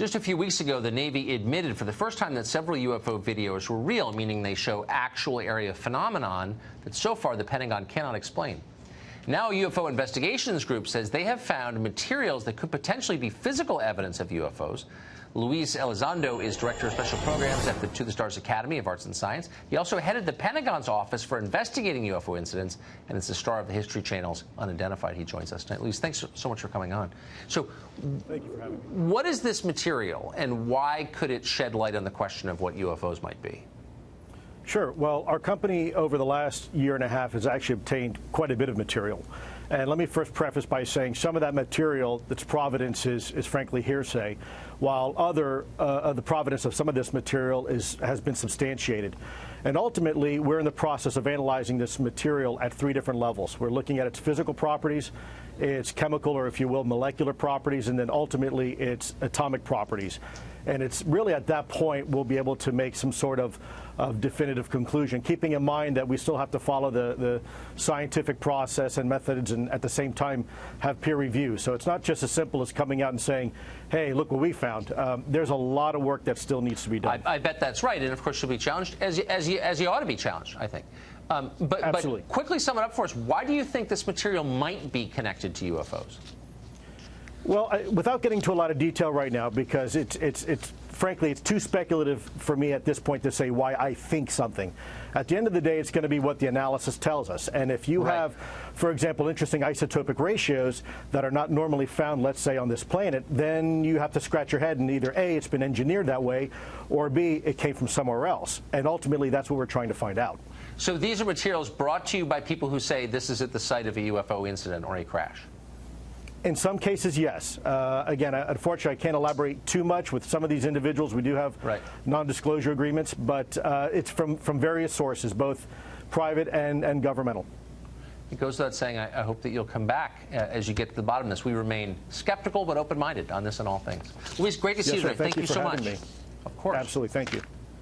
Just a few weeks ago, the Navy admitted for the first time that several UFO videos were real, meaning they show actual area phenomenon that so far the Pentagon cannot explain. Now, a UFO investigations group says they have found materials that could potentially be physical evidence of UFOs. Luis Elizondo is Director of Special Programs at the To the Stars Academy of Arts and Science. He also headed the Pentagon's Office for Investigating UFO Incidents, and is the star of the History Channel's Unidentified. He joins us tonight. Luis, thanks so much for coming on. So, thank you for having me. What is this material, and why could it shed light on the question of what UFOs might be? Sure. Well, our company over the last year and a half has actually obtained quite a bit of material. And let me first preface by saying some of that material, its provenance is frankly hearsay, while the provenance of some of this material has been substantiated. And ultimately, we're in the process of analyzing this material at 3 different levels. We're looking at its physical properties, its chemical, or if you will, molecular properties, and then ultimately its atomic properties. And it's really at that point we'll be able to make some sort of definitive conclusion, keeping in mind that we still have to follow the scientific process and methods, and at the same time have peer review. So it's not just as simple as coming out and saying, hey, look what we found. There's a lot of work that still needs to be done. I bet that's right, and of course you'll be challenged, as you ought to be challenged, I think. But quickly sum it up for us. Why do you think this material might be connected to UFOs? Well, without getting into a lot of detail right now, because frankly, it's too speculative for me at this point to say why I think something. At the end of the day, it's going to be what the analysis tells us. And if you have, for example, interesting isotopic ratios that are not normally found, let's say, on this planet, then you have to scratch your head and either A, it's been engineered that way, or B, it came from somewhere else. And ultimately, that's what we're trying to find out. So these are materials brought to you by people who say this is at the site of a UFO incident or a crash? In some cases, yes. Again, unfortunately, I can't elaborate too much with some of these individuals. We do have non-disclosure agreements, but it's from various sources, both private and governmental. It goes without saying, I hope that you'll come back as you get to the bottom of this. We remain skeptical but open-minded on this and all things. Luis, great to see you today. Thank you so much. Me. Of course. Absolutely. Thank you.